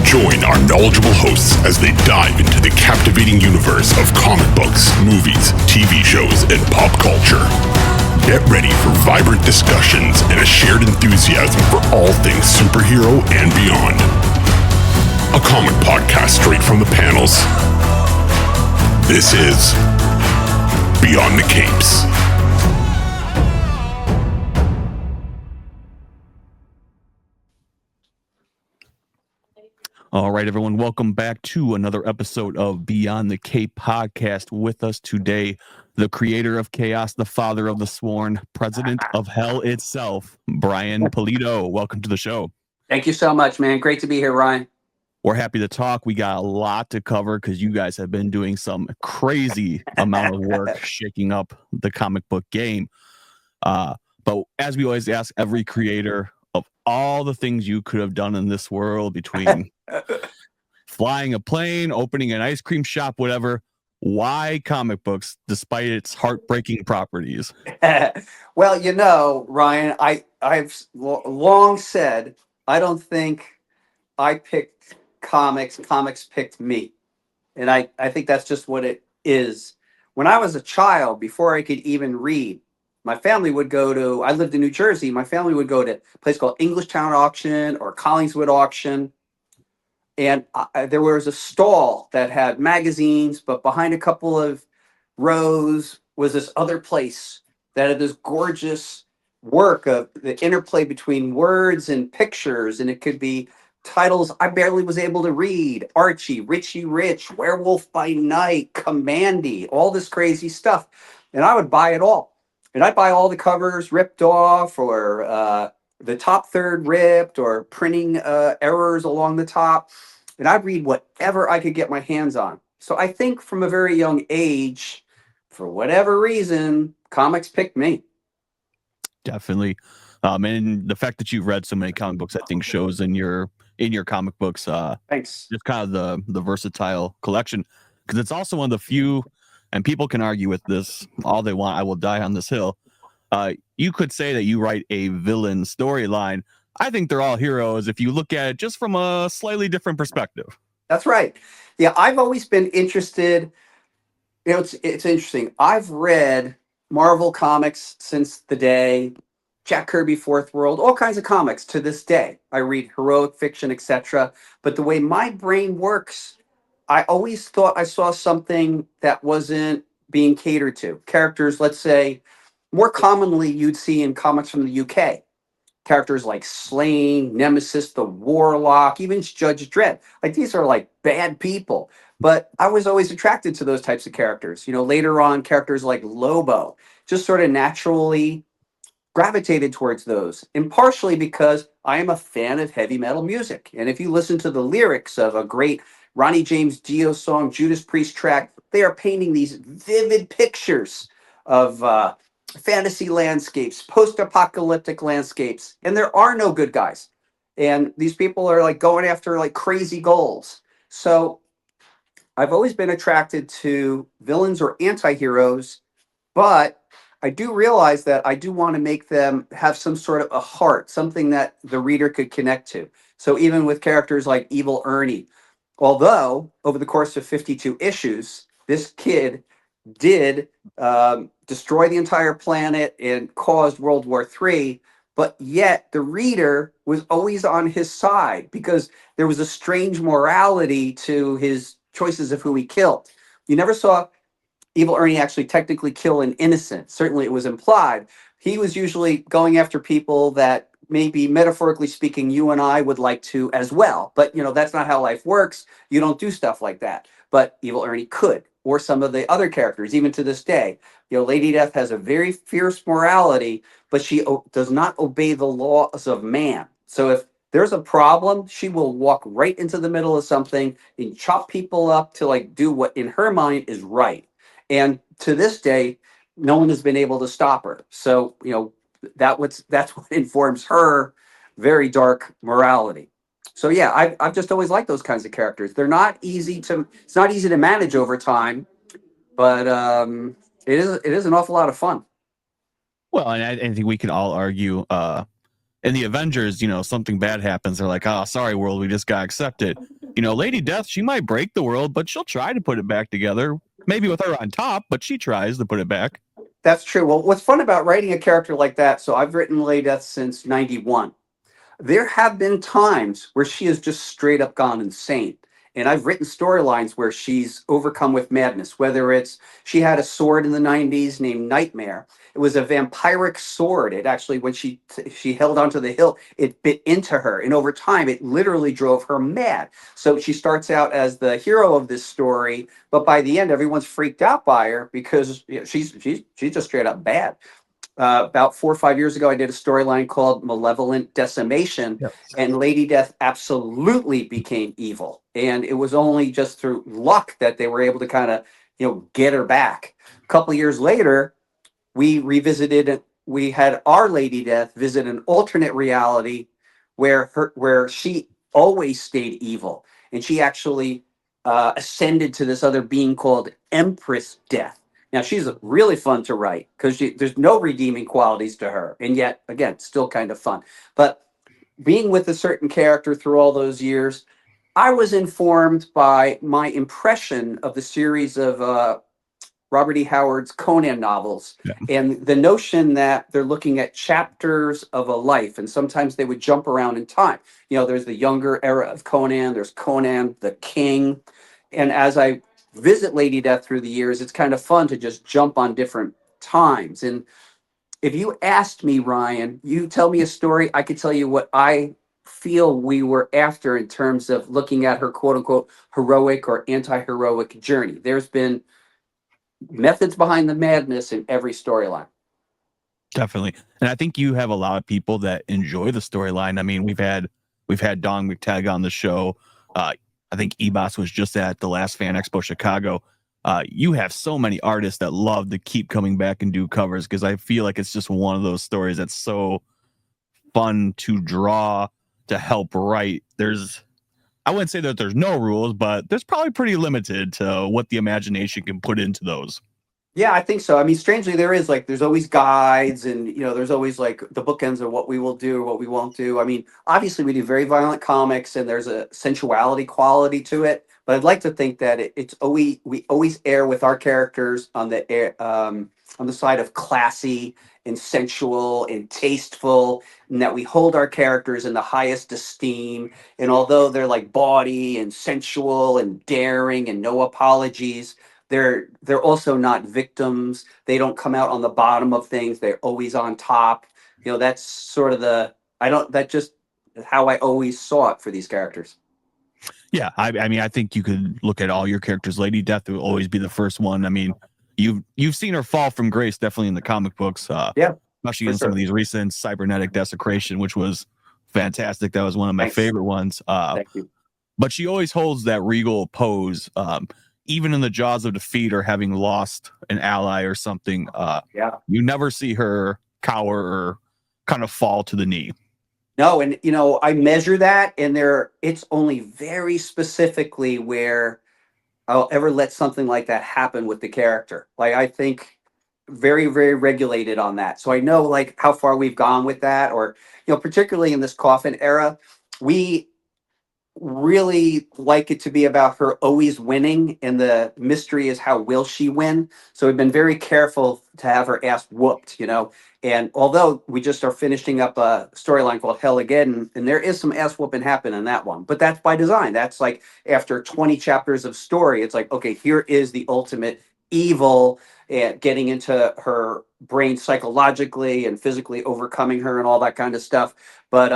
Join our knowledgeable hosts as they dive into the captivating universe of comic books, movies, TV shows, and pop culture. Get ready for vibrant discussions and a shared enthusiasm for all things superhero and beyond. A comic podcast straight from the panels. This is Beyond the Capes. All right, everyone, welcome back to another episode of Beyond the Cape podcast. With us today, the creator of chaos, the father of the sworn, president of hell itself, Brian Pulido. Welcome to the show. Thank you so much, man. Great to be here, Ryan. We're happy to talk. We got a lot to cover because you guys have been doing some crazy amount of work shaking up the comic book game. But as we always ask every creator, of all the things you could have done in this world, between flying a plane, opening an ice cream shop, whatever, why comic books despite its heartbreaking properties? Well, you know, Ryan, I've long said I don't think I picked comics. Comics picked me. And I think that's just what it is. When I was a child, before I could even read, my family would go to, I lived in New Jersey, my family would go to a place called Englishtown Auction or Collingswood Auction. And there was a stall that had magazines, but behind a couple of rows was this other place that had this gorgeous work of the interplay between words and pictures. And it could be titles I barely was able to read: Archie, Richie Rich, Werewolf by Night, Commandy, all this crazy stuff. And I would buy it all. And I'd buy all the covers ripped off, or the top third ripped, or printing errors along the top. And I'd read whatever I could get my hands on. So I think from a very young age, for whatever reason, comics picked me. Definitely. And the fact that you've read so many comic books, I think, shows in your comic books. Thanks. Just kind of the versatile collection, because it's also one of the few, and people can argue with this all they want. I will die on this hill. You could say that you write a villain storyline. I think they're all heroes if you look at it just from a slightly different perspective. That's right. Yeah, I've always been interested. You know, it's interesting. I've read Marvel comics since the day, Jack Kirby, Fourth World, all kinds of comics to this day. I read heroic fiction, etc. But the way my brain works, I always thought I saw something that wasn't being catered to. Characters, let's say, more commonly you'd see in comics from the UK. Characters like Slane, Nemesis, the Warlock, even Judge Dredd. Like, these are like bad people. But I was always attracted to those types of characters. You know, later on, characters like Lobo just sort of naturally gravitated towards those. And partially because I am a fan of heavy metal music. And if you listen to the lyrics of a great Ronnie James Dio song, Judas Priest track, they are painting these vivid pictures of fantasy landscapes, post-apocalyptic landscapes, and there are no good guys. And these people are like going after like crazy goals. So I've always been attracted to villains or anti-heroes, but I do realize that I do want to make them have some sort of a heart, something that the reader could connect to. So even with characters like Evil Ernie, although over the course of 52 issues, this kid did destroy the entire planet and caused World War III, but yet the reader was always on his side because there was a strange morality to his choices of who he killed. You never saw Evil Ernie actually technically kill an innocent. Certainly it was implied. He was usually going after people that maybe, metaphorically speaking, you and I would like to as well. But, you know, that's not how life works. You don't do stuff like that. But Evil Ernie could, or some of the other characters, even to this day. You know, Lady Death has a very fierce morality, but she does not obey the laws of man. So if there's a problem, she will walk right into the middle of something and chop people up to like do what in her mind is right. And to this day, no one has been able to stop her. So, you know, that's what informs her very dark morality. So yeah, I've just always liked those kinds of characters. It's not easy to manage over time, but it is an awful lot of fun. Well, and I think we can all argue in the Avengers, you know, something bad happens. They're like, oh, sorry, world, we just got accepted. Lady Death, she might break the world, but she'll try to put it back together. Maybe with her on top, but she tries to put it back. That's true. Well, what's fun about writing a character like that? So I've written Lady Death since '91. There have been times where she has just straight up gone insane. And I've written storylines where she's overcome with madness, whether it's she had a sword in the '90s named Nightmare. It was a vampiric sword. It actually, when she held onto the hilt, it bit into her. And over time, it literally drove her mad. So she starts out as the hero of this story, but by the end, everyone's freaked out by her because she's just straight up bad. About 4 or 5 years ago, I did a storyline called Malevolent Decimation, Yep. and Lady Death absolutely became evil. And it was only just through luck that they were able to kind of, get her back. A couple of years later, we revisited it. We had our Lady Death visit an alternate reality where she always stayed evil, and she actually ascended to this other being called Empress Death. Now she's really fun to write because there's no redeeming qualities to her, and yet again, still kind of fun. But being with a certain character through all those years, I was informed by my impression of the series of Robert E. Howard's Conan novels, Yeah. and the notion that they're looking at chapters of a life, and sometimes they would jump around in time. There's the younger era of Conan, there's Conan the King, and as I visit Lady Death through the years, it's kind of fun to just jump on different times. And if you asked me, Ryan, you tell me a story, I could tell you what I feel we were after in terms of looking at her quote unquote heroic or anti heroic journey. There's been methods behind the madness in every storyline. Definitely. And I think you have a lot of people that enjoy the storyline. I mean, we've had Don McTagg on the show. I think Ebos was just at the last Fan Expo Chicago. You have so many artists that love to keep coming back and do covers because I feel like it's just one of those stories that's so fun to draw, to help write. I wouldn't say that there's no rules, but there's probably pretty limited to what the imagination can put into those. Yeah, I think so. I mean, strangely, there's always guides, and there's always like the bookends of what we will do or what we won't do. I mean, obviously, we do very violent comics, and there's a sensuality quality to it. But I'd like to think that we always err with our characters on the side of classy and sensual and tasteful, and that we hold our characters in the highest esteem. And although they're like bawdy and sensual and daring and no apologies, they're also not victims. They don't come out on the bottom of things. They're always on top. That's sort of that just how I always saw it for these characters. Yeah, I mean, I think you could look at all your characters. Lady Death will always be the first one. I mean, you've seen her fall from grace, definitely in the comic books. Yeah, Especially for in some sure. of these recent cybernetic desecration, which was fantastic. That was one of my Thanks. favorite ones. Thank you. But she always holds that regal pose, even in the jaws of defeat or having lost an ally or something. Yeah. You never see her cower or kind of fall to the knee. No, and I measure that, and it's only very specifically where I'll ever let something like that happen with the character. Like I think very, very regulated on that. So I know like how far we've gone with that, or particularly in this coffin era, we really like it to be about her always winning, and the mystery is how will she win. So we've been very careful to have her ass whooped. And although we just are finishing up a storyline called Hell Again, and there is some ass whooping happen in that one, but that's by design. That's like after 20 chapters of story, it's like, okay, here is the ultimate evil, and getting into her brain psychologically and physically overcoming her and all that kind of stuff. But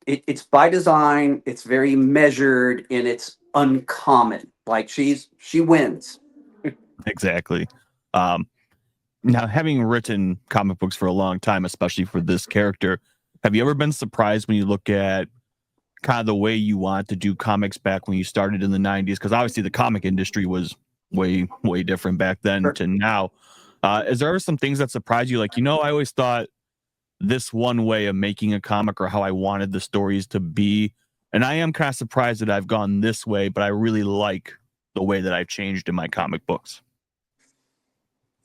it's by design, it's very measured, and it's uncommon. Like she wins. Exactly. Um, Now, having written comic books for a long time, especially for this character, have you ever been surprised when you look at kind of the way you want to do comics back when you started in the 90s? Because obviously the comic industry was way, way different back then to now. Is there ever some things that surprise you? Like, I always thought this one way of making a comic or how I wanted the stories to be. And I am kind of surprised that I've gone this way, but I really like the way that I've changed in my comic books.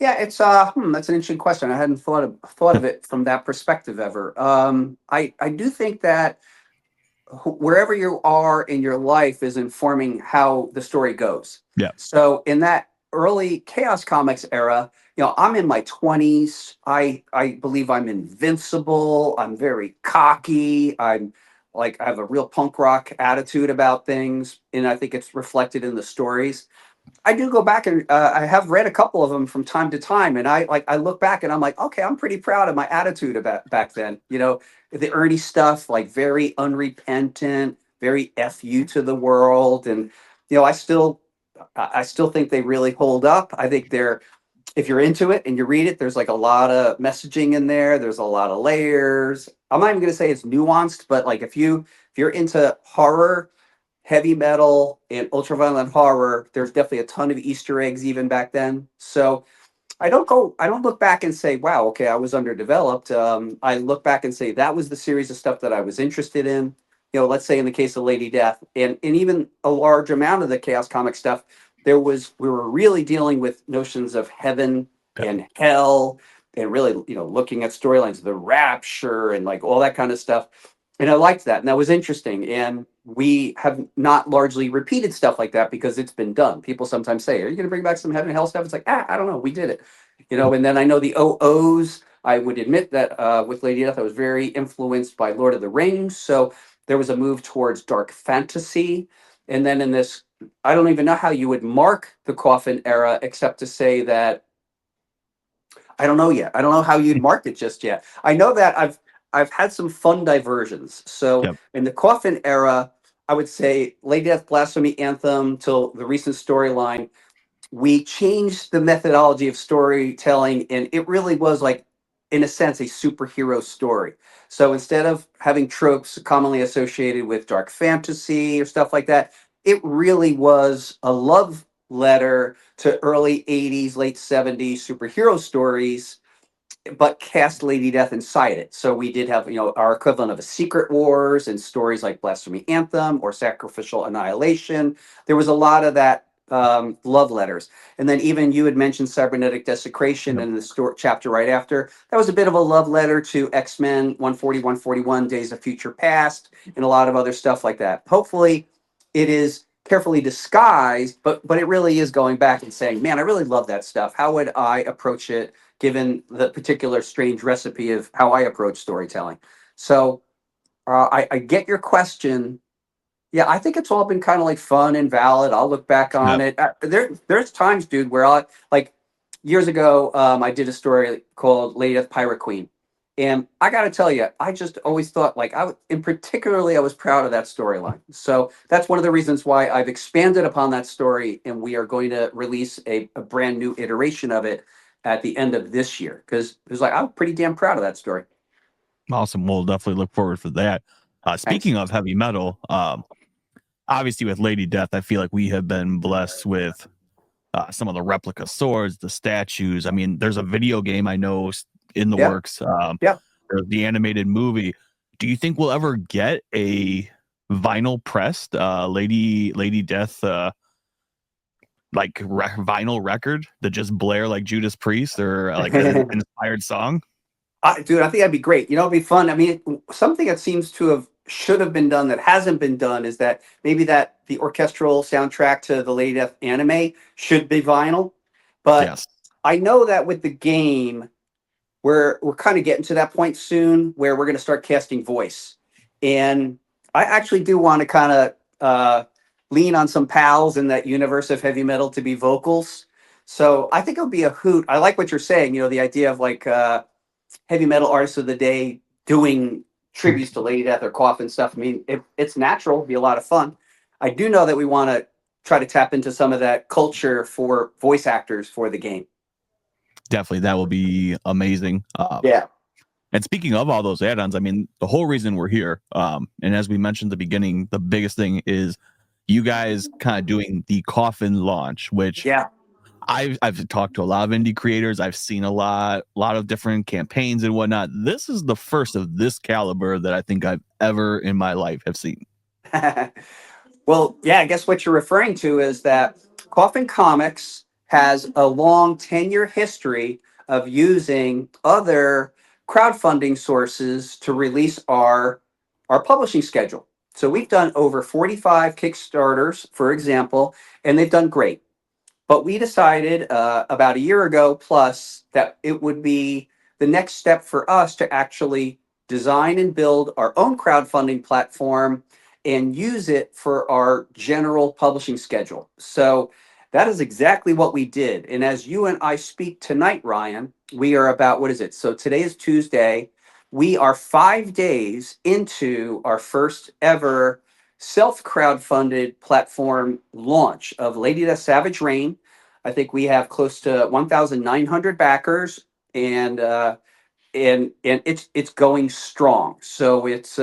Yeah, it's that's an interesting question. I hadn't thought of it from that perspective ever. I do think that wherever you are in your life is informing how the story goes. Yeah. So in that early Chaos Comics era, I'm in my 20s. I believe I'm invincible. I'm very cocky. I'm like I have a real punk rock attitude about things, and I think it's reflected in the stories. I do go back and I have read a couple of them from time to time, and I look back and I'm like, okay, I'm pretty proud of my attitude about back then. The Ernie stuff, like very unrepentant, very fu to the world, and I still think they really hold up. I think they're if you're into it and you read it, there's like a lot of messaging in there. There's a lot of layers. I'm not even going to say it's nuanced, but like if you're into horror, heavy metal, and ultraviolent horror, there's definitely a ton of Easter eggs even back then. So I don't look back and say, wow, okay, I was underdeveloped. I look back and say that was the series of stuff that I was interested in. Let's say in the case of Lady Death, and even a large amount of the Chaos Comic stuff, we were really dealing with notions of heaven Yeah. and hell, and really, looking at storylines, the rapture, and like all that kind of stuff. And I liked that, and that was interesting. And we have not largely repeated stuff like that because it's been done. People sometimes say, "Are you going to bring back some heaven and hell stuff?" It's like, I don't know. We did it, And then I know the OOs. I would admit that with Lady Death, I was very influenced by Lord of the Rings. So there was a move towards dark fantasy. And then in this, I don't even know how you would mark the Coffin era, except to say that I don't know yet. I don't know how you'd mark it just yet. I know that I've had some fun diversions. So Yep. in the Coffin era, I would say Lady Death Blasphemy Anthem till the recent storyline, we changed the methodology of storytelling, and it really was like, in a sense, a superhero story. So instead of having tropes commonly associated with dark fantasy or stuff like that, it really was a love letter to early 80s, late 70s superhero stories, but cast Lady Death inside it. So we did have, our equivalent of a Secret Wars and stories like Blasphemy Anthem or Sacrificial Annihilation. There was a lot of that love letters. And then even you had mentioned Cybernetic Desecration Yep. in the chapter right after. That was a bit of a love letter to X-Men 140, 141, Days of Future Past, and a lot of other stuff like that. Hopefully it is carefully disguised, but it really is going back and saying, man, I really love that stuff. How would I approach it given the particular strange recipe of how I approach storytelling? So I get your question. Yeah, I think it's all been kind of like fun and valid. I'll look back on Yep. it. There's times, dude, where I like years ago, I did a story called Lady Death Pirate Queen, and I got to tell you, I just always thought like in particularly, I was proud of that storyline. So that's one of the reasons why I've expanded upon that story, and we are going to release a brand new iteration of it at the end of this year because it was like I'm pretty damn proud of that story. Awesome. We'll definitely look forward for that. Thanks. Speaking of heavy metal, obviously with Lady Death, I feel like we have been blessed with some of the replica swords, the statues. I mean, there's a video game I know in the Yeah, works. yeah. There's the animated movie. Do you think we'll ever get a vinyl pressed Lady Death vinyl record that just blare like Judas Priest or like an inspired song? Dude, I think that'd be great. It'd be fun. I mean, something that seems to have should have been done that hasn't been done is that maybe that the orchestral soundtrack to the Lady Death anime should be vinyl. But Yes. I I know that with the game, we're kind of getting to that point soon where we're going to start casting voice, and I actually do want to kind of lean on some pals in that universe of heavy metal to be vocals. So I think it'll be a hoot. I like what you're saying. The idea of like. Heavy metal artists of the day doing tributes to Lady Death or Coffin stuff. I mean, it's natural, it'd be a lot of fun. I do know that we want to try to tap into some of that culture for voice actors for the game. Definitely, that will be amazing. Yeah. And speaking of all those add-ons, I mean, the whole reason we're here, and as we mentioned at the beginning, the biggest thing is you guys kind of doing the Coffin launch, which Yeah. I've talked to a lot of indie creators. I've seen a lot of different campaigns and whatnot. This is the first of this caliber that I think I've ever in my life have seen. Well, yeah, I guess what you're referring to is that Coffin Comics has a long 10-year history of using other crowdfunding sources to release our publishing schedule. So we've done over 45 Kickstarters, for example, and they've done great. But we decided about a year ago plus that it would be the next step for us to actually design and build our own crowdfunding platform and use it for our general publishing schedule. So that is exactly what we did. And as you and I speak tonight, Ryan, we are about, what is it? So today is Tuesday. We are 5 days into our first ever self crowdfunded platform launch of Lady Death Savage Rain. I think we have close to 1,900 backers, and it's going strong. So it's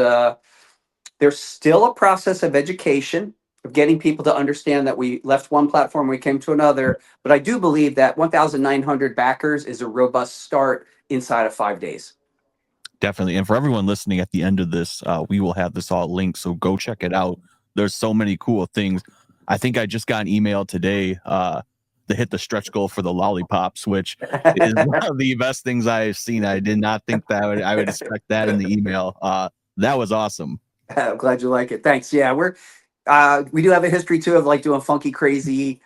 there's still a process of education of getting people to understand that we left one platform, we came to another. But I do believe that 1,900 backers is a robust start inside of 5 days. Definitely. And for everyone listening at the end of this, we will have this all linked. So go check it out. There's so many cool things. I think I just got an email today to hit the stretch goal for the lollipops, which is one of the best things I've seen. I did not think that I would expect that in the email. That was awesome. I'm glad you like it. Thanks. Yeah, we do have a history too of like doing funky, crazy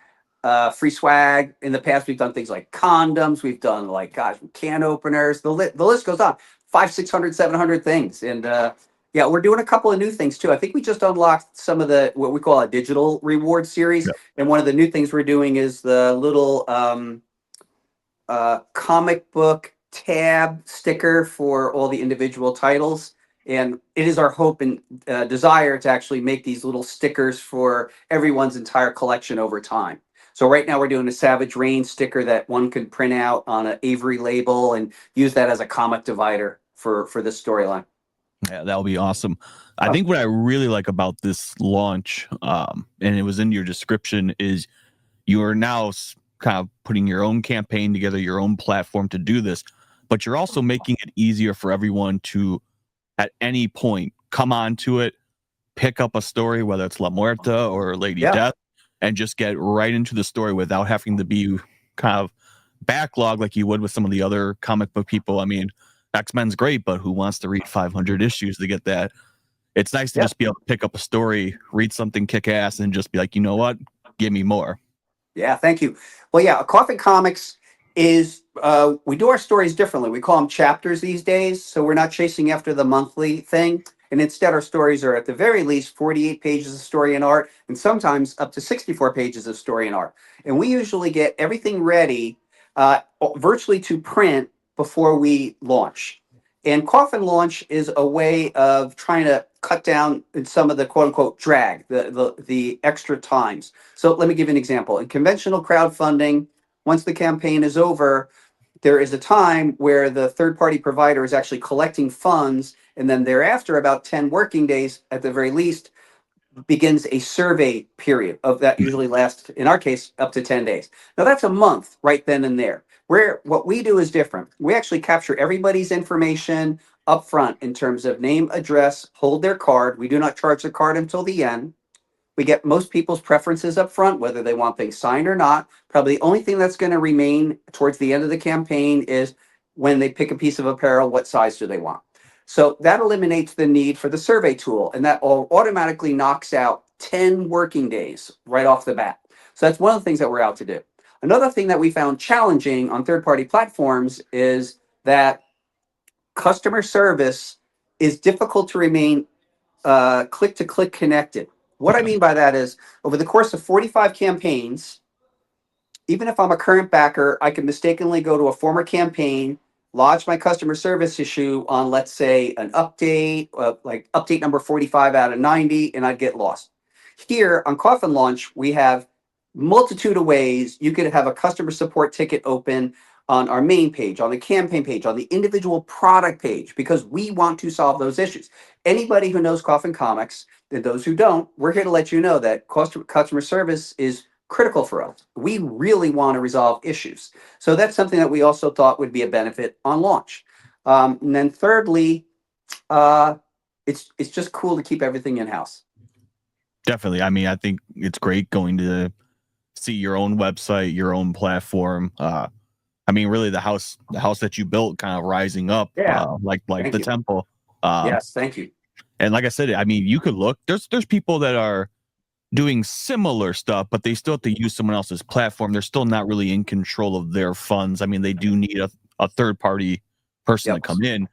free swag. In the past, we've done things like condoms. We've done like, gosh, can openers. The list goes on. 500, 600, 700 things. And yeah, we're doing a couple of new things too. I think we just unlocked some of the what we call a digital reward series. Yep. And one of the new things we're doing is the little comic book tab sticker for all the individual titles. And it is our hope and desire to actually make these little stickers for everyone's entire collection over time. So right now we're doing a Savage Rain sticker that one could print out on an Avery label and use that as a comic divider for this storyline. Yeah, that'll be awesome. I think what I really like about this launch, and it was in your description, is you are now kind of putting your own campaign together, your own platform to do this, but you're also making it easier for everyone to, at any point, come on to it, pick up a story, whether it's La Muerta or Lady Yeah. Death, and just get right into the story without having to be kind of backlog like you would with some of the other comic book people. I mean, X-Men's great, but who wants to read 500 issues to get that? It's nice to Yeah. just be able to pick up a story, read something kick-ass, and just be like, you know what? Give me more. Yeah, thank you. Well, yeah, Coffin Comics is we do our stories differently. We call them chapters these days, so we're not chasing after the monthly thing. And instead, our stories are at the very least 48 pages of story and art, and sometimes up to 64 pages of story and art. And we usually get everything ready virtually to print before we launch. And Coffin Launch is a way of trying to cut down some of the quote unquote drag, the extra times. So let me give you an example. In conventional crowdfunding, once the campaign is over, there is a time where the third party provider is actually collecting funds. And then thereafter, about 10 working days at the very least, begins a survey period of that usually lasts, in our case, up to 10 days. Now that's a month right then and there. Where what we do is different. We actually capture everybody's information up front in terms of name, address, hold their card. We do not charge the card until the end. We get most people's preferences up front, whether they want things signed or not. Probably the only thing that's going to remain towards the end of the campaign is when they pick a piece of apparel, what size do they want? So that eliminates the need for the survey tool, and that automatically knocks out 10 working days right off the bat. So that's one of the things that we're out to do. Another thing that we found challenging on third-party platforms is that customer service is difficult to remain click-to-click connected. What I mean by that is over the course of 45 campaigns, even if I'm a current backer, I can mistakenly go to a former campaign, lodge my customer service issue on, let's say, an update, like update number 45 out of 90, and I'd get lost. Here on Coffin Launch, we have multitude of ways you could have a customer support ticket open on our main page, on the campaign page, on the individual product page, because we want to solve those issues. Anybody who knows Coffin Comics, and those who don't, we're here to let you know that customer service is critical for us. We really want to resolve issues. So that's something that we also thought would be a benefit on launch. And then thirdly, it's just cool to keep everything in house. Definitely. I mean, I think it's great going to see your own website, your own platform. I mean, really, the house that you built, kind of rising up, Yeah. like Thank the you. temple. Yes, thank you. And like I said, I mean, you could look. There's people that are doing similar stuff, but they still have to use someone else's platform. They're still not really in control of their funds. I mean, they do need a third party person to Yep. come in,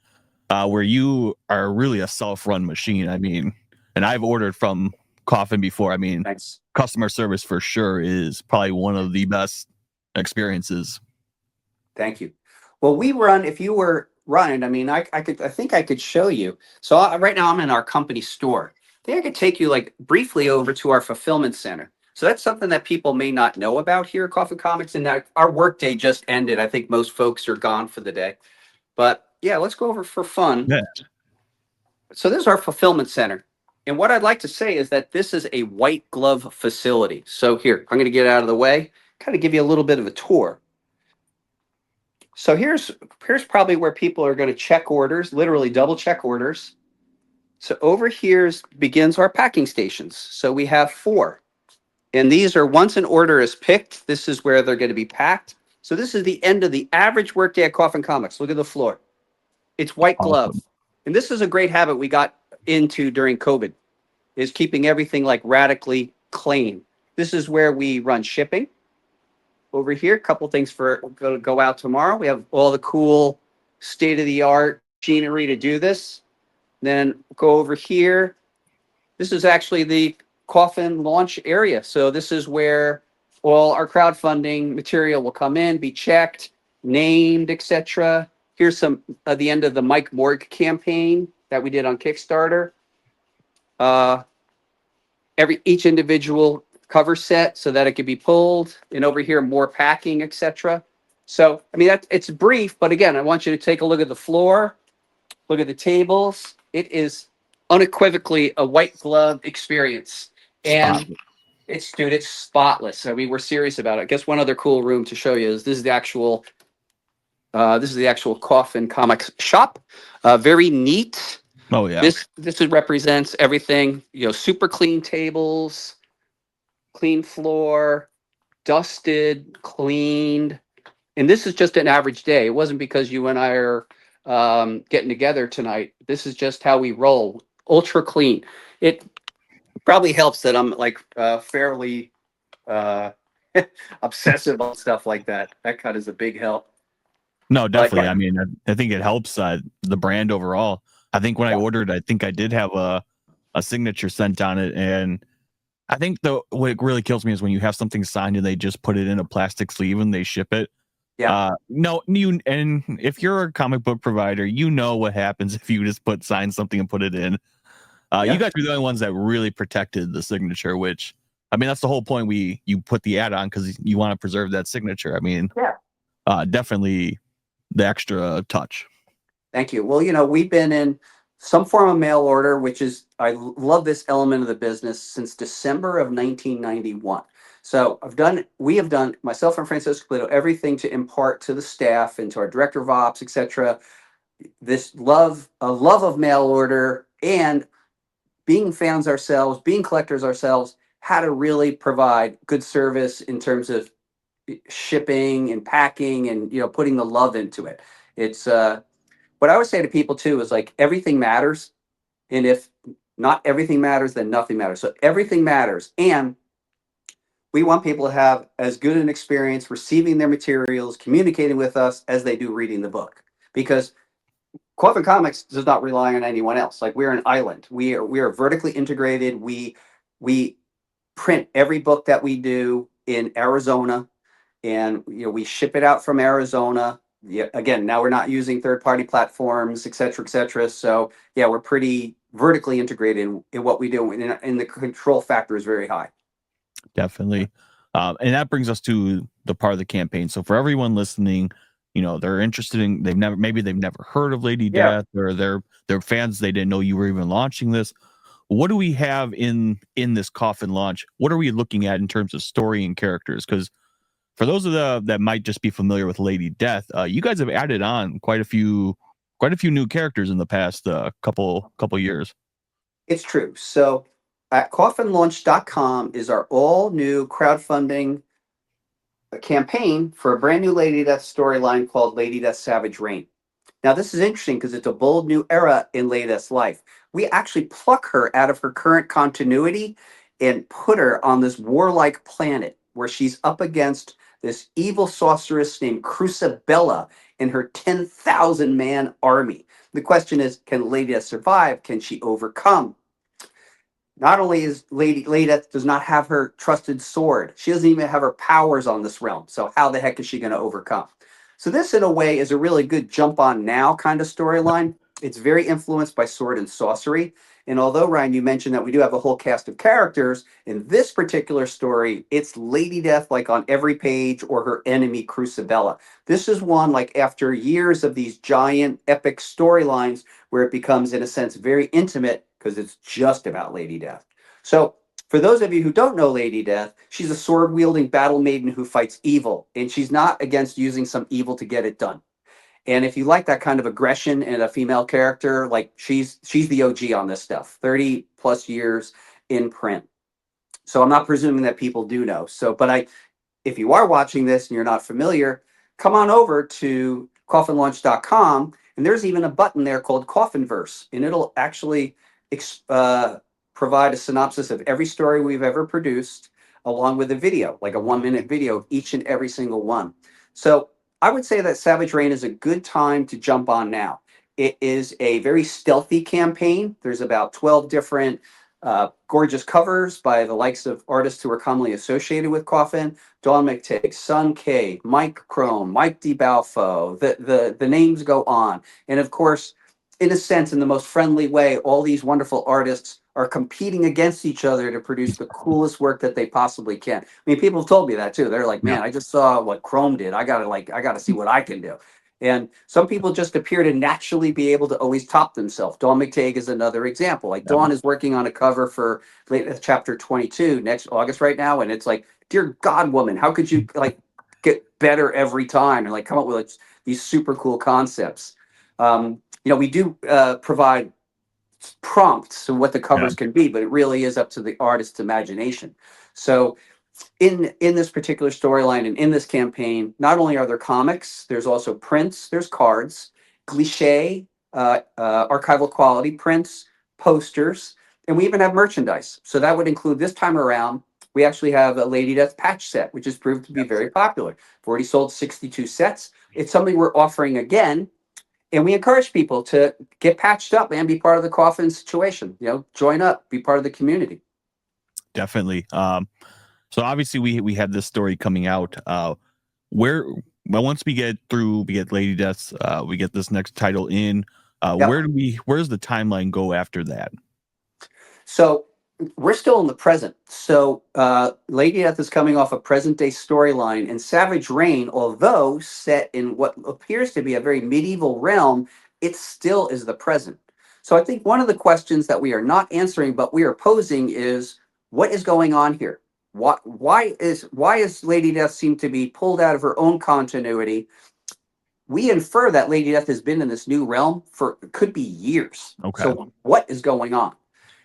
where you are really a self run machine. I mean, and I've ordered from Coffin before. I mean, Thanks. customer service for sure is probably one of the best experiences. Thank you. Well, we run, if you were running, I mean, I think I could show you. So right now I'm in our company store. I think I could take you like briefly over to our fulfillment center. So that's something that people may not know about here at Coffee Comics. And that our workday just ended. I think most folks are gone for the day. But yeah, let's go over for fun. Yeah. So this is our fulfillment center. And what I'd like to say is that this is a white glove facility. So here, I'm going to get out of the way, kind of give you a little bit of a tour. So here's probably where people are going to check orders, literally double check orders. So over here begins our packing stations. So we have 4. And these are, once an order is picked, this is where they're going to be packed. So this is the end of the average workday at Coffin Comics. Look at the floor. It's white glove. Awesome. And this is a great habit we got into during COVID, is keeping everything like radically clean. This is where we run shipping. Over here, a couple things for go out tomorrow. We have all the cool state-of-the-art machinery to do this. Then go over here. This is actually the Coffin launch area. So this is where all our crowdfunding material will come in, be checked, named, etc. Here's some at the end of the Mike Morg campaign that we did on Kickstarter. Each individual cover set so that it could be pulled, and over here more packing, etc. So I mean, it's brief, but again, I want you to take a look at the floor, look at the tables. It is unequivocally a white glove experience, and it's spotless. I mean, we're serious about it. I guess one other cool room to show you is this is the actual Coffin Comics shop. Very neat. Oh yeah. This represents everything, super clean tables, clean floor, dusted, cleaned. And this is just an average day. It wasn't because you and I are getting together tonight. This is just how we roll. Ultra clean. It probably helps that I'm like fairly uh, obsessive on stuff like that. That kind is a big help. No, definitely. But, I mean, I think it helps the brand overall. I think when I ordered, I think I did have a signature sent on it, and I think what really kills me is when you have something signed and they just put it in a plastic sleeve and they ship it. yeah. And if you're a comic book provider, you know what happens if you just sign something and put it in. You guys were the only ones that really protected the signature, which I mean that's the whole point. You put the ad on because you want to preserve that signature. I mean, definitely the extra touch. Thank you. Well, we've been in some form of mail order, which is, I love this element of the business since December of 1991. So we have done, myself and Francisco Pulido, everything to impart to the staff and to our director of ops, etc., this a love of mail order, and being fans ourselves, being collectors ourselves, how to really provide good service in terms of shipping and packing and putting the love into it. It's what I would say to people too is like everything matters, and if not everything matters, then nothing matters. So everything matters, and we want people to have as good an experience receiving their materials, communicating with us as they do reading the book, because Coffin Comics does not rely on anyone else. Like, we're an island. We are vertically integrated. We print every book that we do in Arizona, and we ship it out from Arizona. Yeah, again, now we're not using third-party platforms, et cetera, et cetera. So yeah, we're pretty vertically integrated in what we do, and the control factor is very high. Definitely. And that brings us to the part of the campaign. So for everyone listening, they're interested in, they've never heard of Lady Death, or they're fans, they didn't know you were even launching this. What do we have in this Coffin launch? What are we looking at in terms of story and characters? Because for those of that might just be familiar with Lady Death, you guys have added on quite a few new characters in the past couple years. It's true. So at coffinlaunch.com is our all new crowdfunding campaign for a brand new Lady Death storyline called Lady Death Savage Reign. Now, this is interesting because it's a bold new era in Lady Death's life. we actually pluck her out of her current continuity and put her on this warlike planet where she's up against this evil sorceress named Crucibella and her 10,000 man army. The question is, can Lady Death survive? Can she overcome? Not only is Lady Death does not have her trusted sword, she doesn't even have her powers on this realm. So how the heck is she going to overcome? So this, in a way, is a really good jump on now kind of storyline. It's very influenced by sword and sorcery. And although, Ryan, you mentioned that we do have a whole cast of characters, in this particular story, it's Lady Death like on every page or her enemy Crucibella. This is one like after years of these giant epic storylines where it becomes, in a sense, very intimate because it's just about Lady Death. So for those of you who don't know Lady Death, she's a sword wielding battle maiden who fights evil, and she's not against using some evil to get it done. And if you like that kind of aggression in a female character, like she's the OG on this stuff, 30 plus years in print. So I'm not presuming that people do know. So, but if you are watching this and you're not familiar, come on over to coffinlaunch.com, and there's even a button there called Coffinverse, and it'll actually provide a synopsis of every story we've ever produced, along with a video, like a 1 minute video of each and every single one. So I would say that Savage Reign is a good time to jump on now. It is a very stealthy campaign. There's about 12 different gorgeous covers by the likes of artists who are commonly associated with Coffin: Dawn McTigg, Sun K, Mike Crone, Mike DiBalfo. The names go on. And of course, in a sense, in the most friendly way, all these wonderful artists are competing against each other to produce the coolest work that they possibly can. I mean, people have told me that too. They're like, Yeah. man, I just saw what Chrome did. I gotta see what I can do. And some people just appear to naturally be able to always top themselves. Dawn McTagg is another example. Like Dawn is working on a cover for chapter 22 next August right now, and it's like, dear God, woman, how could you like get better every time and like come up with like, these super cool concepts? We do provide prompts of what the Yeah. covers can be, but it really is up to the artist's imagination. So in this particular storyline and in this campaign, not only are there comics, there's also prints, there's cards, cliche, archival quality prints, posters, and we even have merchandise. So that would include this time around, we actually have a Lady Death patch set, which has proved to be very popular. We've already sold 62 sets. It's something we're offering again. And we encourage people to get patched up and be part of the Coffin situation. Join up, be part of the community. Definitely. So obviously we have this story coming out. Where well, once we get Lady Death's, we get this next title in. Yep. Where's the timeline go after that? So we're still in the present. So Lady Death is coming off a present day storyline, and Savage Reign, although set in what appears to be a very medieval realm, it still is the present. So I think one of the questions that we are not answering, but we are posing is, what is going on here? Why is Lady Death seem to be pulled out of her own continuity? We infer that Lady Death has been in this new realm for could be years. Okay. So what is going on?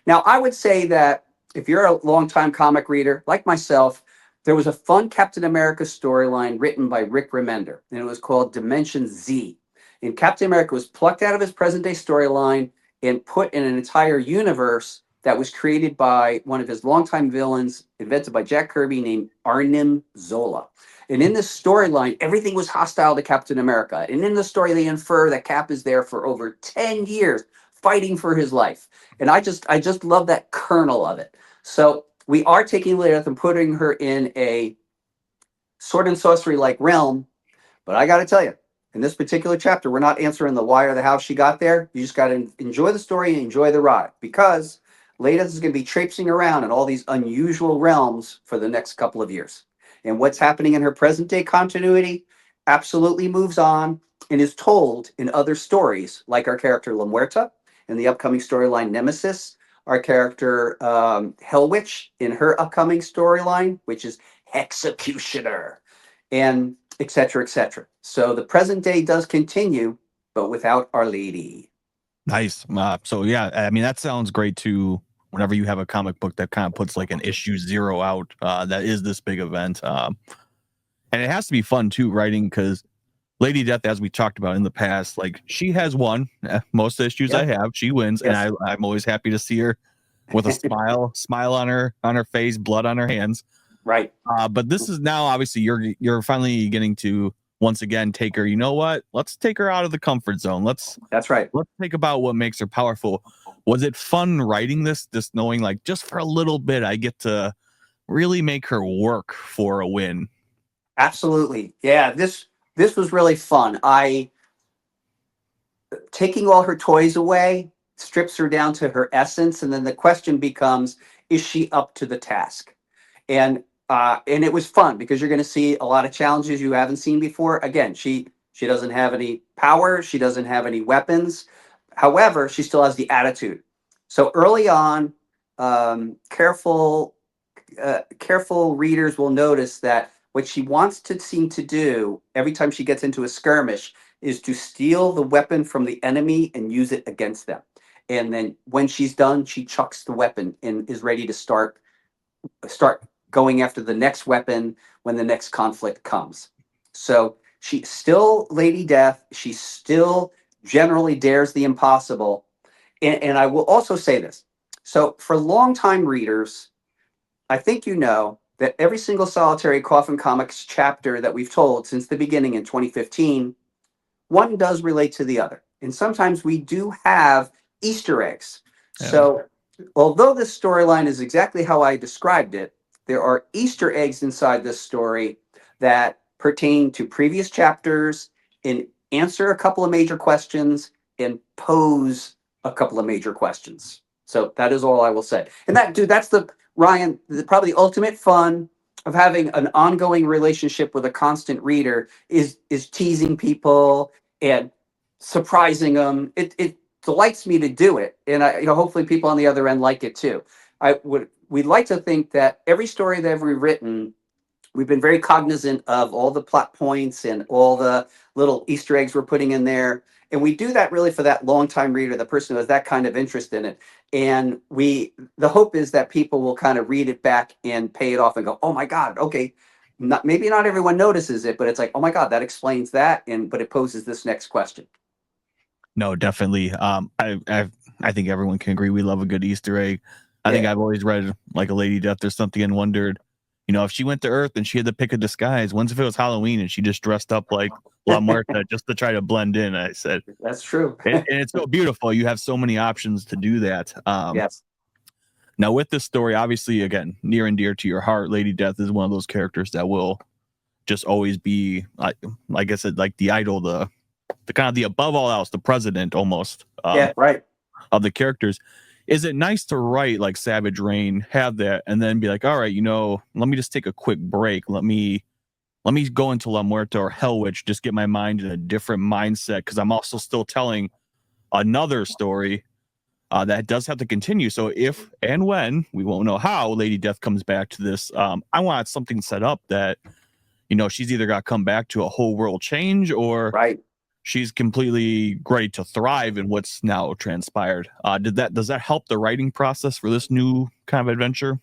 Now, I would say that if you're a longtime comic reader like myself, there was a fun Captain America storyline written by Rick Remender, and it was called Dimension Z. And Captain America was plucked out of his present day storyline and put in an entire universe that was created by one of his longtime villains, invented by Jack Kirby, named Arnim Zola. And in this storyline, everything was hostile to Captain America. And in the story, they infer that Cap is there for over 10 years fighting for his life. And I just love that kernel of it. So we are taking Lilith and putting her in a sword and sorcery like realm. But I got to tell you, in this particular chapter, we're not answering the why or the how she got there. You just got to enjoy the story and enjoy the ride, because Lilith is going to be traipsing around in all these unusual realms for the next couple of years. And what's happening in her present day continuity absolutely moves on and is told in other stories, like our character La Muerta in the upcoming storyline Nemesis, our character Hellwitch in her upcoming storyline, which is Executioner, and et cetera, et cetera. So the present day does continue, but without Our Lady. Nice. So yeah, I mean, that sounds great too. Whenever you have a comic book that kind of puts like an issue 0 out, that is this big event. And it has to be fun too, writing, because Lady Death, as we talked about in the past, like she has won most issues I have. She wins, and I'm always happy to see her with a smile on her face, blood on her hands. Right. But this is now obviously you're finally getting to once again take her. You know what? Let's take her out of the comfort zone. That's right. Let's think about what makes her powerful. Was it fun writing this? Just knowing like just for a little bit, I get to really make her work for a win. Absolutely. Yeah. This was really fun. Taking all her toys away strips her down to her essence, and then the question becomes, is she up to the task? And it was fun because you're going to see a lot of challenges you haven't seen before. Again, she doesn't have any power, she doesn't have any weapons. However, she still has the attitude. So early on, careful readers will notice that what she wants to seem to do every time she gets into a skirmish is to steal the weapon from the enemy and use it against them. And then when she's done, she chucks the weapon and is ready to start going after the next weapon when the next conflict comes. So she's still Lady Death. She still generally dares the impossible. And I will also say this. So for longtime readers, I think you know that every single solitary Coffin Comics chapter that we've told since the beginning in 2015, one does relate to the other. And sometimes we do have Easter eggs. Yeah. So although this storyline is exactly how I described it, there are Easter eggs inside this story that pertain to previous chapters and answer a couple of major questions and pose a couple of major questions. So that is all I will say. And that's probably the ultimate fun of having an ongoing relationship with a constant reader is teasing people and surprising them. It delights me to do it, and hopefully people on the other end like it too. We'd like to think that every story that we've written, we've been very cognizant of all the plot points and all the little Easter eggs we're putting in there. And we do that really for that longtime reader, the person who has that kind of interest in it. And the hope is that people will kind of read it back and pay it off and go, oh my God, okay. Maybe not everyone notices it, but it's like, oh my God, that explains that. But it poses this next question. No, definitely. I think everyone can agree we love a good Easter egg. I think I've always read like a Lady Death or something and wondered, if she went to Earth and she had to pick a disguise, once if it was Halloween and she just dressed up like La Muerta just to try to blend in. I said, that's true. And it's so beautiful. You have so many options to do that. Yes. Now with this story, obviously, again, near and dear to your heart, Lady Death is one of those characters that will just always be, like I said, like the idol, the kind of the above all else, the president almost. Right. Of the characters. Is it nice to write like Savage Rain, have that, and then be like, all right, let me just take a quick break. Let me go into La Muerta or Hell Witch, just get my mind in a different mindset, because I'm also still telling another story that does have to continue. So if and when, we won't know how, Lady Death comes back to this, I want something set up that, she's either got to come back to a whole world change or right. She's completely ready to thrive in what's now transpired. Does that help the writing process for this new kind of adventure?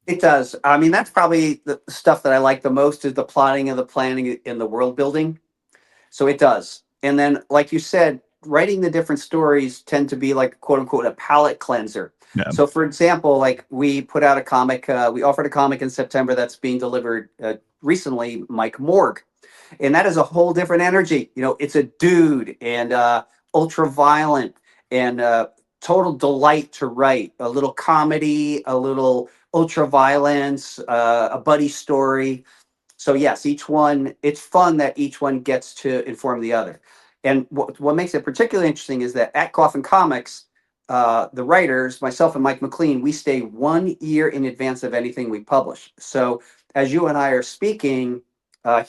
It does. I mean, that's probably the stuff that I like the most is the plotting and the planning and the world building. So it does. And then, like you said, writing the different stories tend to be like, quote unquote, a palate cleanser. Yeah. So for example, like we put out a comic, we offered a comic in September that's being delivered recently, Mike Morg. And that is a whole different energy. It's a dude and ultra violent and total delight to write. A little comedy, a little ultra violence, a buddy story. So yes, each one, it's fun that each one gets to inform the other. And what makes it particularly interesting is that at Coffin Comics, the writers, myself and Mike McLean, we stay 1 year in advance of anything we publish. So as you and I are speaking,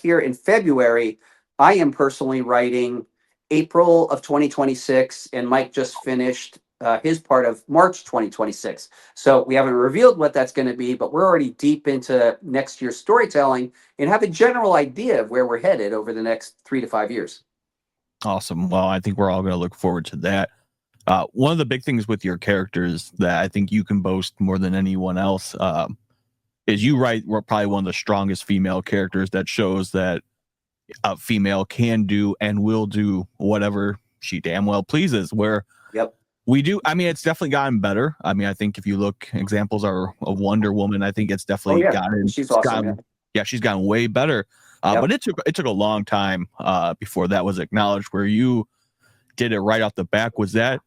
here in February, I am personally writing April of 2026, and Mike just finished his part of March 2026. So we haven't revealed what that's going to be, but we're already deep into next year's storytelling and have a general idea of where we're headed over the next 3 to 5 years. Awesome. Well, I think we're all going to look forward to that. One of the big things with your characters that I think you can boast more than anyone else is you write probably one of the strongest female characters that shows that a female can do and will do whatever she damn well pleases. Where Yep. we do, I mean, it's definitely gotten better. I mean, I think if you look, examples are of Wonder Woman. I think it's Oh definitely yeah, she's awesome. Yeah. yeah, she's gotten way better. Yep. But it took a long time before that was acknowledged. Where you did it right off the back, was that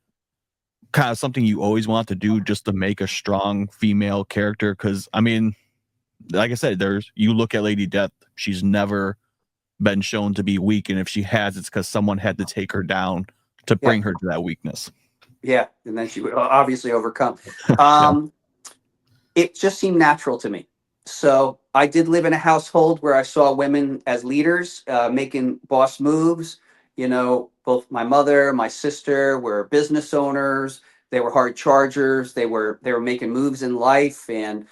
kind of something you always want to do just to make a strong female character? Because I mean, like I said, you look at Lady Death, she's never been shown to be weak, and if she has, it's because someone had to take her down to Yeah. bring her to that weakness. Yeah, and then she would obviously overcome. Yeah. It just seemed natural to me. So I did live in a household where I saw women as leaders, making boss moves. You know, both my mother, my sister were business owners. They were hard chargers. They were making moves in life, and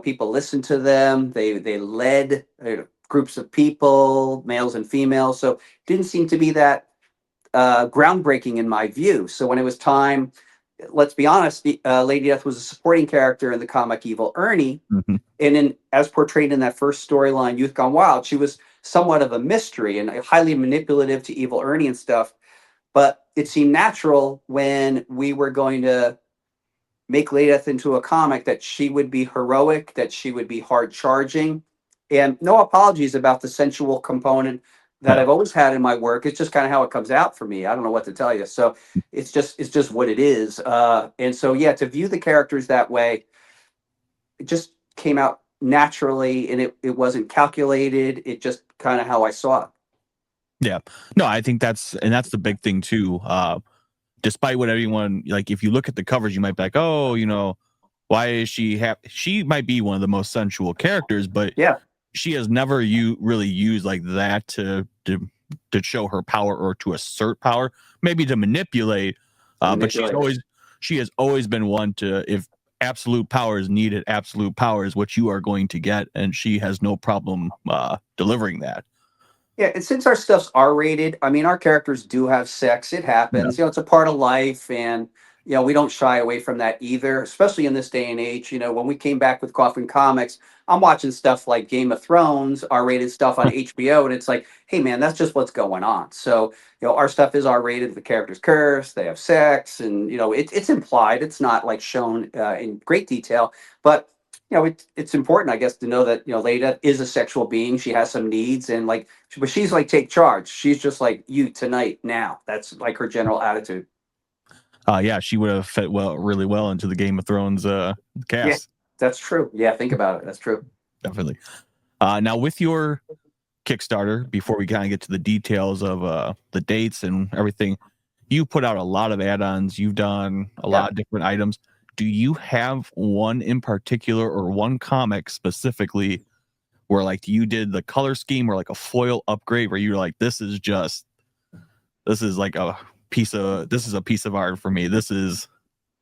people listened to them. They led groups of people, males and females. So it didn't seem to be that groundbreaking in my view. So when it was time, let's be honest, Lady Death was a supporting character in the comic Evil Ernie, Mm-hmm. and as portrayed in that first storyline, Youth Gone Wild, she was somewhat of a mystery and highly manipulative to Evil Ernie and stuff. But it seemed natural when we were going to make Lady Death into a comic that she would be heroic, that she would be hard charging, and no apologies about the sensual component that Yeah. I've always had in my work. It's just kind of how it comes out for me. I don't know what to tell you. So it's just what it is. And so yeah, to view the characters that way, it just came out naturally, and it wasn't calculated. It just kind of how I saw it. Yeah. No, I think that's the big thing too. Despite what everyone, like, if you look at the covers, you might be like, oh, why is she might be one of the most sensual characters, but Yeah, she has never really used like that to show her power or to assert power, maybe to manipulate. to But manipulate. she has always been one to, if absolute power is needed, absolute power is what you are going to get, and she has no problem delivering that. Yeah, and since our stuff's R-rated, I mean, our characters do have sex. It Yeah. happens. It's a part of life, and we don't shy away from that either, especially in this day and age. When we came back with Coffin Comics, I'm watching stuff like Game of Thrones, R-rated stuff on HBO, and it's like, hey, man, that's just what's going on. So, our stuff is R-rated. The characters curse, they have sex, and it's implied. It's not like shown in great detail, but it's important, I guess, to know that Leda is a sexual being. She has some needs, and like, but she's like, take charge. She's just like, you tonight, now. That's like her general attitude. Yeah, she would have fit really well into the Game of Thrones Yeah, cast. that's true. Yeah, think about it. That's true. Definitely. Now with your Kickstarter, before we kind of get to the details of the dates and everything, you put out a lot of add-ons. You've done a Yeah. lot of different items. Do you have one in particular or one comic specifically where like you did the color scheme or like a foil upgrade where you're like, this is like this is a piece of art for me. This is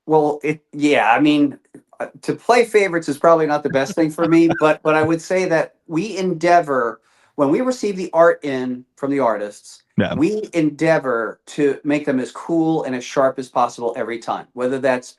Well, yeah, I mean, to play favorites is probably not the best thing for me, but I would say that we endeavor, when we receive the art in from the artists, yeah. we endeavor to make them as cool and as sharp as possible every time, whether that's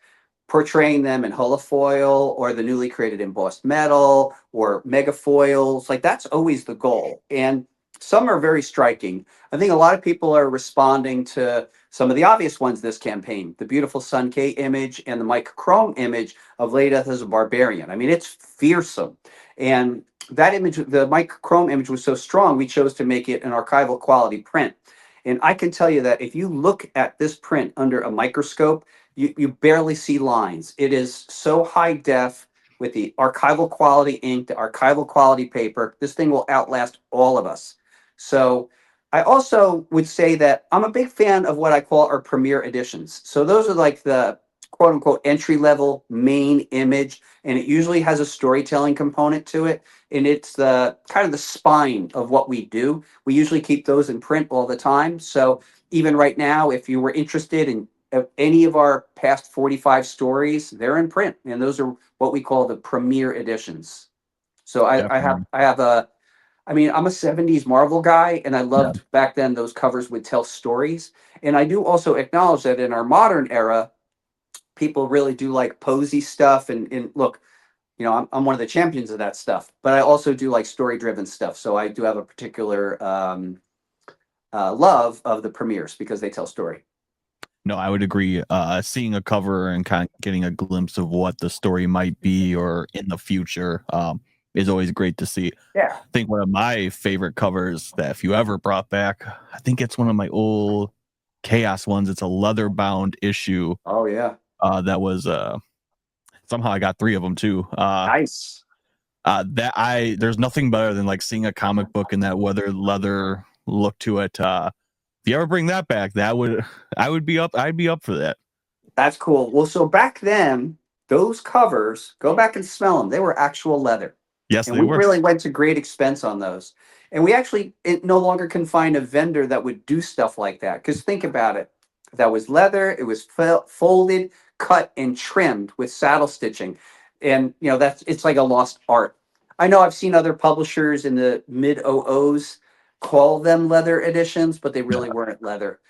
portraying them in holofoil or the newly created embossed metal or megafoils. Like, that's always the goal. And some are very striking. I think a lot of people are responding to some of the obvious ones this campaign, the beautiful Sun K image and the Mike Chrome image of Lady Death as a barbarian. I mean, it's fearsome. And that image, the Mike Chrome image, was so strong, we chose to make it an archival quality print. And I can tell you that if you look at this print under a microscope, you barely see lines. It is so high def with the archival quality ink, the archival quality paper. This thing will outlast all of us. So I also would say that I'm a big fan of what I call our premiere editions. So those are like the quote unquote entry level main image, and it usually has a storytelling component to it. And it's the kind of the spine of what we do. We usually keep those in print all the time. So even right now, if you were interested in any of our past 45 stories, they're in print. And those are what we call the premiere editions. So Definitely. I have a I mean, I'm a 70s Marvel guy, and I Yeah. loved back then those covers would tell stories. And I do also acknowledge that in our modern era, people really do like posy stuff. And look, I'm one of the champions of that stuff. But I also do like story driven stuff. So I do have a particular love of the premieres because they tell story. No, I would agree. Seeing a cover and kind of getting a glimpse of what the story might be or in the future is always great to see. Yeah. I think one of my favorite covers that if you ever brought back, I think it's one of my old Chaos ones. It's a leather bound issue. Oh yeah. That was somehow I got 3 of them too. Nice. There's nothing better than like seeing a comic book in that leather look to it. If you ever bring that back, I'd be up for that. That's cool. Well, so back then, those covers, go back and smell them. They were actual leather. Yes, And they we were. really went to great expense on those. And we actually no longer can find a vendor that would do stuff like that. Because think about it. That was leather. It was folded, cut, and trimmed with saddle stitching. And, it's like a lost art. I know I've seen other publishers in the mid '00s call them leather editions, but they really weren't leather.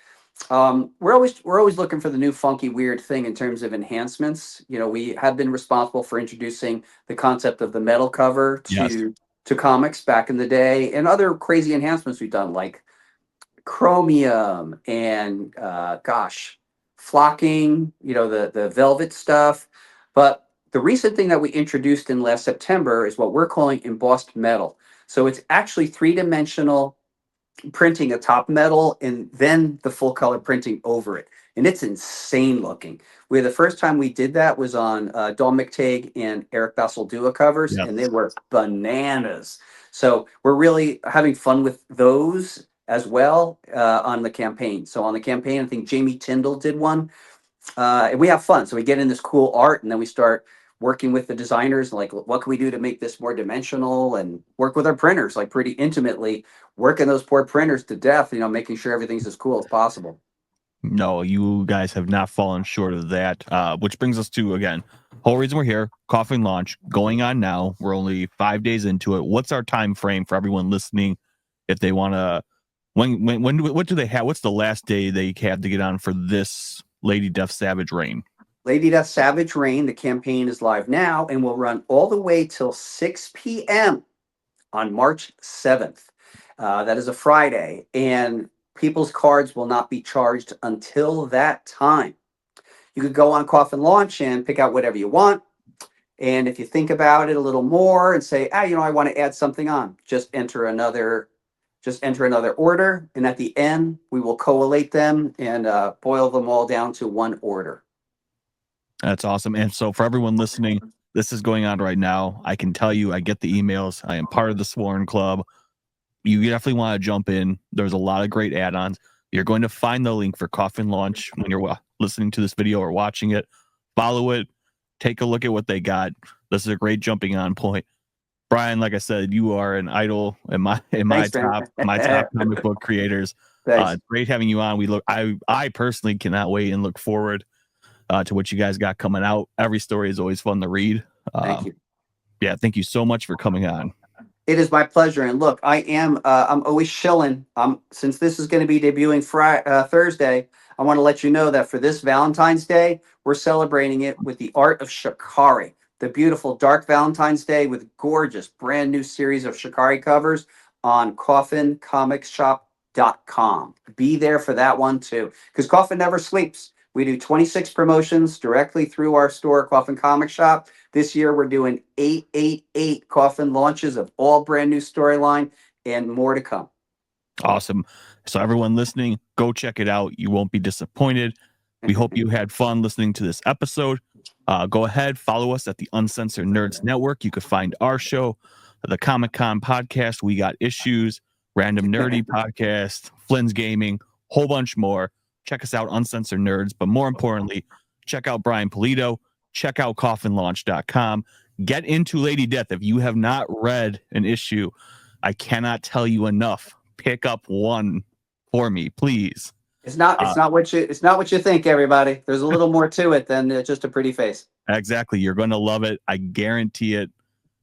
We're always looking for the new funky weird thing in terms of enhancements. We have been responsible for introducing the concept of the metal cover Yes. to comics back in the day, and other crazy enhancements we've done like chromium and flocking. The velvet stuff. But the recent thing that we introduced in last September is what we're calling embossed metal. So it's actually three-dimensional printing a top metal and then the full color printing over it. And it's insane looking. The first time we did that was on Dawn McTague and Eric Bassel-Dua covers, Yep. and they were bananas. So we're really having fun with those as well on the campaign. So on the campaign, I think Jamie Tyndall did one. And we have fun. So we get in this cool art, and then we start working with the designers, like what can we do to make this more dimensional, and work with our printers like pretty intimately, working those poor printers to death, making sure everything's as cool as possible. No, you guys have not fallen short of that. Which brings us to, again, whole reason we're here, Coffin launch going on now. We're only 5 days into it. What's our time frame for everyone listening? If they want to, what do they have? What's the last day they have to get on for this Lady Death Savage Reign? Lady Death Savage Reign, the campaign is live now and will run all the way till 6 p.m. on March 7th. That is a Friday, and people's cards will not be charged until that time. You could go on Coffin Launch and pick out whatever you want. And if you think about it a little more and say, I want to add something on, just enter another order. And at the end, we will collate them and boil them all down to one order. That's awesome. And so for everyone listening, this is going on right now. I can tell you, I get the emails. I am part of the Sworn Club. You definitely want to jump in. There's a lot of great add-ons. You're going to find the link for Coffin Launch when you're listening to this video or watching it. Follow it. Take a look at what they got. This is a great jumping on point. Brian, like I said, you are an idol in my Thanks, top comic book creators. It's great having you on. I personally cannot wait and look forward to what you guys got coming out. Every story is always fun to read. Thank you. Yeah, thank you so much for coming on. It is my pleasure. And look, I'm always shilling. Since this is going to be debuting Thursday, I want to let you know that for this Valentine's Day, we're celebrating it with the art of Shikari, the beautiful dark Valentine's Day with gorgeous brand new series of Shikari covers on coffincomicsshop.com. Be there for that one too, because Coffin never sleeps. We do 26 promotions directly through our store, Coffin Comic Shop. This year, we're doing 888 Coffin launches of all brand new storyline and more to come. Awesome. So everyone listening, go check it out. You won't be disappointed. We hope you had fun listening to this episode. Go ahead, follow us at the Uncensored Nerds Network. You could find our show, the Comic Con podcast. We got issues, Random Nerdy podcast, Flynn's Gaming, whole bunch more. Check us out, Uncensored Nerds. But more importantly, check out Brian Pulido. Check out coffinlaunch.com. Get into Lady Death. If you have not read an issue, I cannot tell you enough. Pick up one for me, please. It's not what you think, everybody. There's a little more to it than just a pretty face. Exactly. You're going to love it. I guarantee it.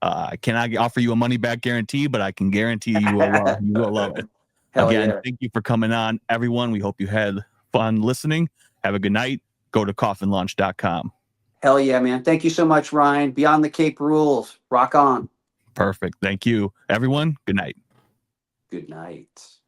I cannot offer you a money back guarantee, but I can guarantee you will love it. Again, thank you for coming on, everyone. We hope you had fun listening. Have a good night. Go to coffinlaunch.com. Hell yeah, man. Thank you so much, Ryan. Beyond the Cape rules. Rock on. Perfect. Thank you. Everyone, good night. Good night.